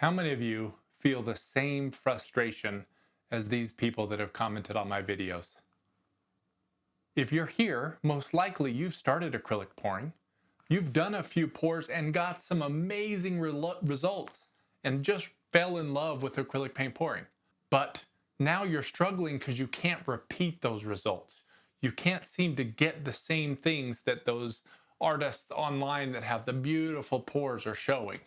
How many of you feel the same frustration as these people that have commented on my videos? If you're here, most likely you've started acrylic pouring. You've done a few pours and got some amazing results and just fell in love with acrylic paint pouring. But now you're struggling because you can't repeat those results. You can't seem to get the same things that those artists online that have the beautiful pours are showing.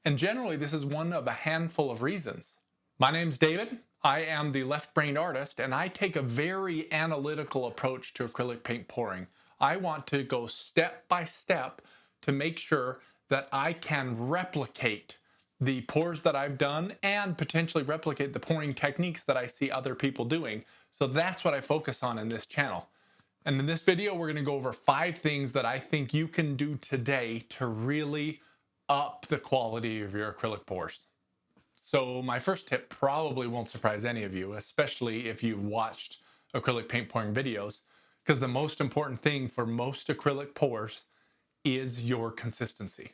And generally, this is one of a handful of reasons. My name's David. I am the left-brained artist, and I take a very analytical approach to acrylic paint pouring. I want to go step by step to make sure that I can replicate the pours that I've done and potentially replicate the pouring techniques that I see other people doing. So that's what I focus on in this channel. And in this video, we're going to go over 5 things that I think you can do today to really up the quality of your acrylic pours. So my first tip probably won't surprise any of you, especially if you've watched acrylic paint pouring videos, because the most important thing for most acrylic pours is your consistency.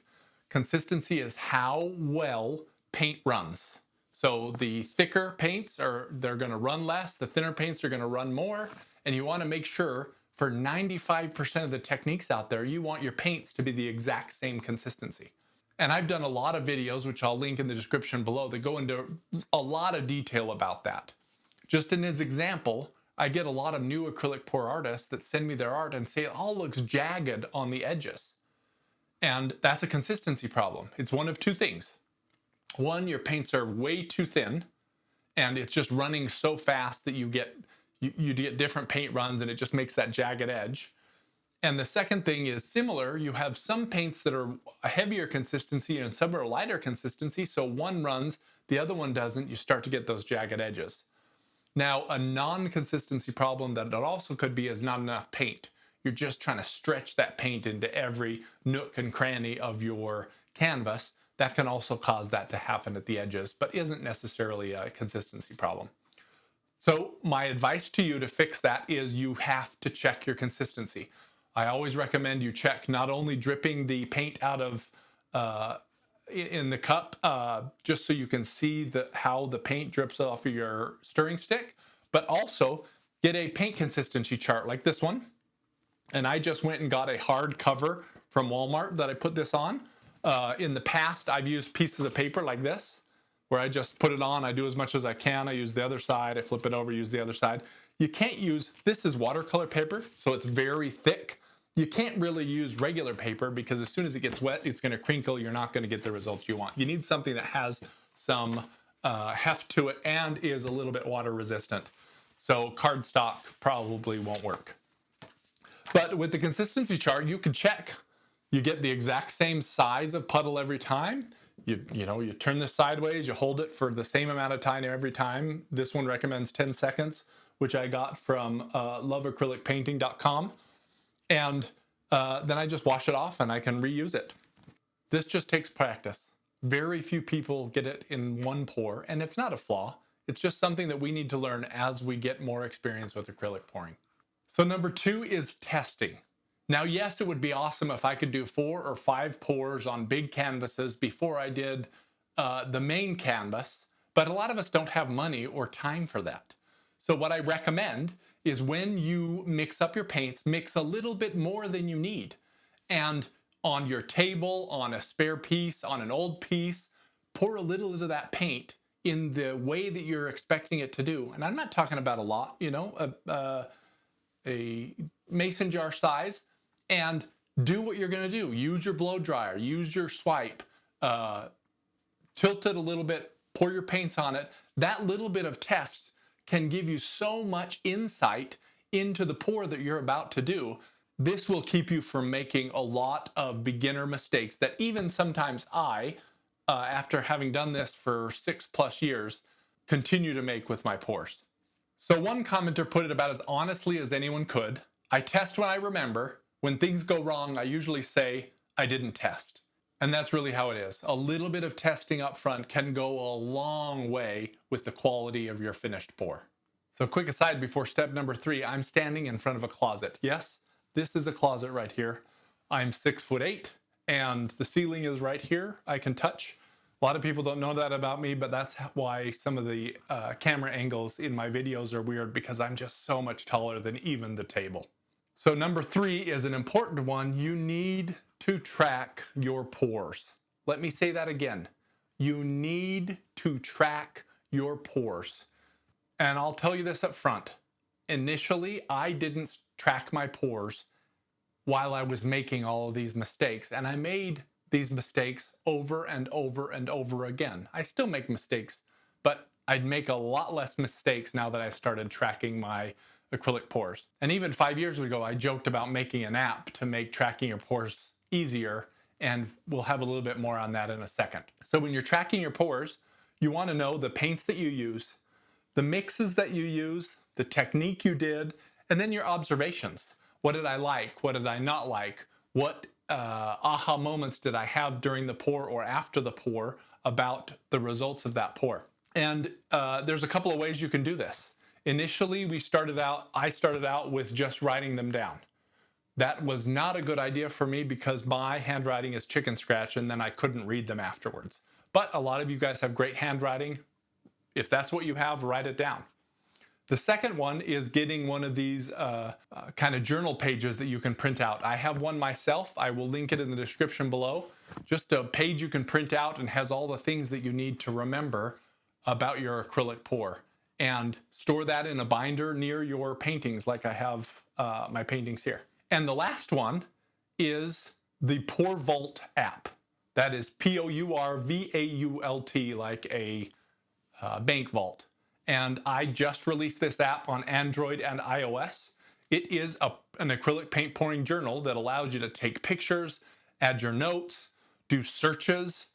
Consistency is how well paint runs. So the thicker paints they're going to run less, the thinner paints are going to run more, and you want to make sure for 95% of the techniques out there, you want your paints to be the exact same consistency. And I've done a lot of videos, which I'll link in the description below, that go into a lot of detail about that. Just in as example, I get a lot of new acrylic pour artists that send me their art and say it all looks jagged on the edges. And that's a consistency problem. It's one of 2 things. One, your paints are way too thin, and it's just running so fast that you get different paint runs, and it just makes that jagged edge. And the second thing is similar. You have some paints that are a heavier consistency and some are a lighter consistency. So one runs, the other one doesn't. You start to get those jagged edges. Now, a non-consistency problem that it also could be is not enough paint. You're just trying to stretch that paint into every nook and cranny of your canvas. That can also cause that to happen at the edges, but isn't necessarily a consistency problem. So my advice to you to fix that is you have to check your consistency. I always recommend you check not only dripping the paint out of in the cup, just so you can see how the paint drips off of your stirring stick, but also get a paint consistency chart like this one. And I just went and got a hard cover from Walmart that I put this on. In the past, I've used pieces of paper like this, where I just put it on, I do as much as I can, I use the other side, I flip it over, use the other side. You can't use, this is watercolor paper, so it's very thick. You can't really use regular paper because as soon as it gets wet, it's going to crinkle, you're not going to get the results you want. You need something that has some heft to it and is a little bit water resistant. So cardstock probably won't work. But with the consistency chart, you can check. You get the exact same size of puddle every time. You turn this sideways, you hold it for the same amount of time every time. This one recommends 10 seconds, which I got from loveacrylicpainting.com. And then I just wash it off and I can reuse it. This just takes practice. Very few people get it in one pour, and it's not a flaw. It's just something that we need to learn as we get more experience with acrylic pouring. So number 2 is testing. Now, yes, it would be awesome if I could do 4 or 5 pours on big canvases before I did the main canvas, but a lot of us don't have money or time for that. So what I recommend is when you mix up your paints, mix a little bit more than you need. And on your table, on a spare piece, on an old piece, pour a little of that paint in the way that you're expecting it to do. And I'm not talking about a lot, a mason jar size, and do what you're going to do. Use your blow dryer, use your swipe, tilt it a little bit, pour your paints on it. That little bit of test can give you so much insight into the pour that you're about to do. This will keep you from making a lot of beginner mistakes that even sometimes I, after having done this for 6+ years, continue to make with my pours. So one commenter put it about as honestly as anyone could. I test when I remember. When things go wrong, I usually say, I didn't test. And that's really how it is. A little bit of testing up front can go a long way with the quality of your finished pour. So quick aside before step number 3, I'm standing in front of a closet. Yes, this is a closet right here. I'm 6'8", and the ceiling is right here. I can touch. A lot of people don't know that about me, but that's why some of the camera angles in my videos are weird, because I'm just so much taller than even the table. So number 3 is an important one. You need to track your pores. Let me say that again. You need to track your pores. And I'll tell you this up front. Initially, I didn't track my pores while I was making all of these mistakes. And I made these mistakes over and over and over again. I still make mistakes, but I'd make a lot less mistakes now that I started tracking my acrylic pores. And even 5 years ago, I joked about making an app to make tracking your pores easier, and we'll have a little bit more on that in a second. So when you're tracking your pores, you want to know the paints that you use, the mixes that you use, the technique you did, and then your observations. What did I like? What did I not like? What aha moments did I have during the pour or after the pour about the results of that pour? And there's a couple of ways you can do this. Initially, I started out with just writing them down. That was not a good idea for me because my handwriting is chicken scratch, and then I couldn't read them afterwards. But a lot of you guys have great handwriting. If that's what you have, write it down. The second one is getting one of these kind of journal pages that you can print out. I have one myself. I will link it in the description below. Just a page you can print out and has all the things that you need to remember about your acrylic pour. And store that in a binder near your paintings, like I have my paintings here. And the last one is the PourVault app. That is PourVault, like a bank vault. And I just released this app on Android and iOS. It is an acrylic paint pouring journal that allows you to take pictures, add your notes, do searches,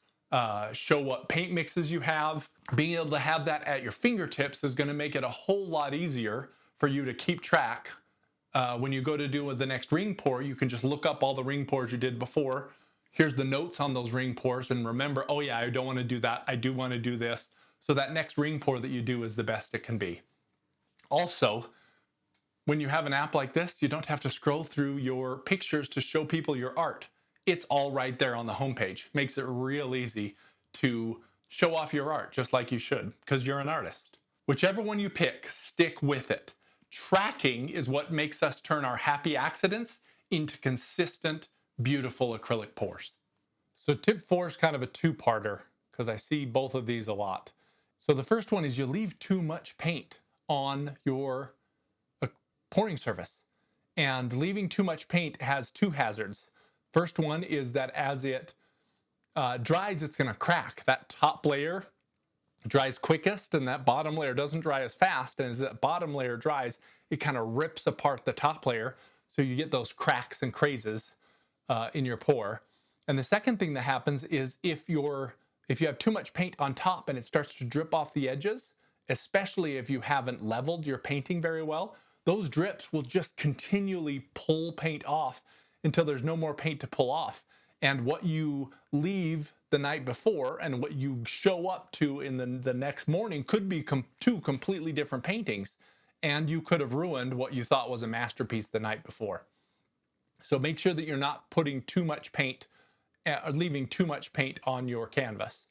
show what paint mixes you have. Being able to have that at your fingertips is going to make it a whole lot easier for you to keep track. When you go to do the next ring pour, you can just look up all the ring pours you did before. Here's the notes on those ring pours, and remember, oh yeah, I don't want to do that. I do want to do this. So that next ring pour that you do is the best it can be. Also, when you have an app like this, you don't have to scroll through your pictures to show people your art. It's all right there on the homepage. Makes it real easy to show off your art, just like you should, because you're an artist. Whichever one you pick, stick with it. Tracking is what makes us turn our happy accidents into consistent, beautiful acrylic pours. So tip 4 is kind of a two-parter, because I see both of these a lot. So the first one is you leave too much paint on your pouring surface. And leaving too much paint has two hazards. First one is that as it dries, it's going to crack. That top layer dries quickest, and that bottom layer doesn't dry as fast. And as that bottom layer dries, it kind of rips apart the top layer. So you get those cracks and crazes in your pour. And the second thing that happens is if you have too much paint on top and it starts to drip off the edges, especially if you haven't leveled your painting very well, those drips will just continually pull paint off until there's no more paint to pull off. And what you leave the night before and what you show up to in the next morning could be two completely different paintings, and you could have ruined what you thought was a masterpiece the night before. So make sure that you're not putting too much paint leaving too much paint on your canvas.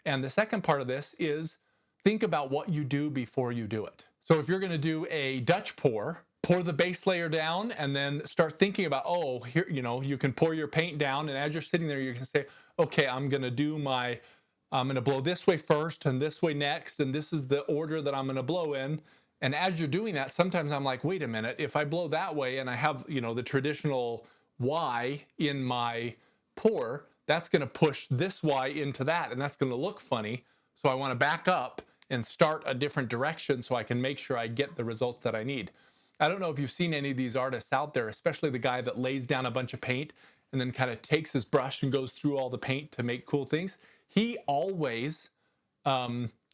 And the second part of this is think about what you do before you do it. So if you're going to do a Dutch pour the base layer down and then start thinking about, oh, here, you can pour your paint down, and as you're sitting there, you can say, okay, I'm going to blow this way first and this way next, and this is the order that I'm going to blow in. And as you're doing that, sometimes I'm like, wait a minute, if I blow that way and I have, the traditional Y in my pour, that's going to push this Y into that, and that's going to look funny. So I want to back up and start a different direction so I can make sure I get the results that I need. I don't know if you've seen any of these artists out there, especially the guy that lays down a bunch of paint and then kind of takes his brush and goes through all the paint to make cool things. He always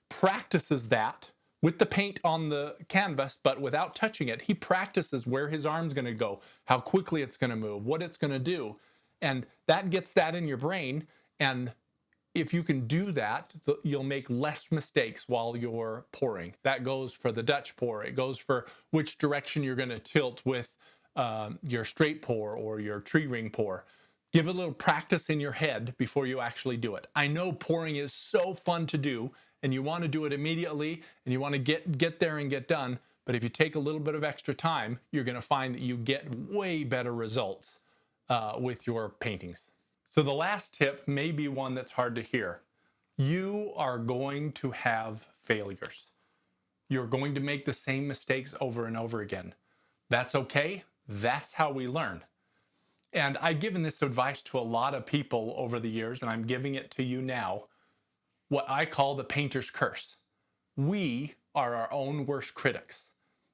practices that with the paint on the canvas, but without touching it. He practices where his arm's going to go, how quickly it's going to move, what it's going to do. And that gets that in your brain. And if you can do that, you'll make less mistakes while you're pouring. That goes for the Dutch pour. It goes for which direction you're going to tilt with your straight pour or your tree ring pour. Give a little practice in your head before you actually do it. I know pouring is so fun to do and you want to do it immediately and you want to get there and get done. But if you take a little bit of extra time, you're going to find that you get way better results with your paintings. So the last tip may be one that's hard to hear. You are going to have failures. You're going to make the same mistakes over and over again. That's okay. That's how we learn. And I've given this advice to a lot of people over the years, and I'm giving it to you now, what I call the painter's curse. We are our own worst critics.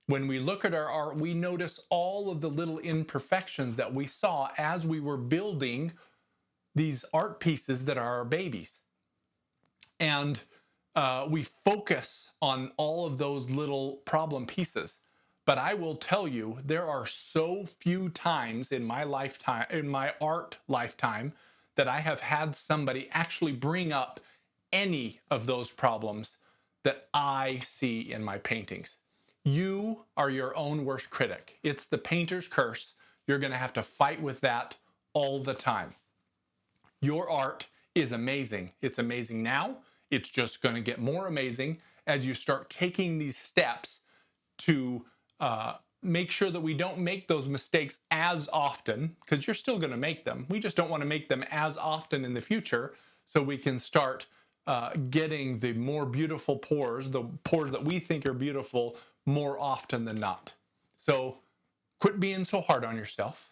When we look at our art, we notice all of the little imperfections that we saw as we were building these art pieces that are our babies. And we focus on all of those little problem pieces. But I will tell you, there are so few times in my lifetime, in my art lifetime, that I have had somebody actually bring up any of those problems that I see in my paintings. You are your own worst critic. It's the painter's curse. You're going to have to fight with that all the time. Your art is amazing. It's amazing now. It's just going to get more amazing as you start taking these steps to make sure that we don't make those mistakes as often, because you're still going to make them. We just don't want to make them as often in the future, so we can start getting the more beautiful pours, the pours that we think are beautiful, more often than not. So quit being so hard on yourself.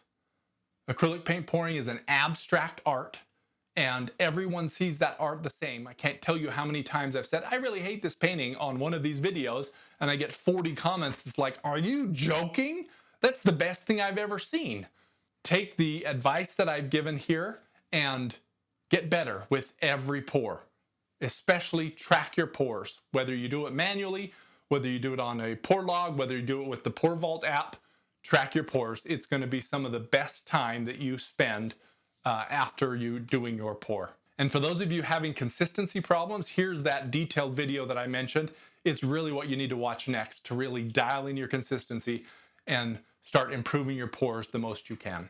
Acrylic paint pouring is an abstract art, and everyone sees that art the same. I can't tell you how many times I've said, I really hate this painting on one of these videos, and I get 40 comments. It's like, are you joking? That's the best thing I've ever seen. Take the advice that I've given here and get better with every pour. Especially track your pours, whether you do it manually, whether you do it on a pour log, whether you do it with the PourVault app. Track your pours. It's going to be some of the best time that you spend after you doing your pour. And for those of you having consistency problems, here's that detailed video that I mentioned. It's really what you need to watch next to really dial in your consistency and start improving your pours the most you can.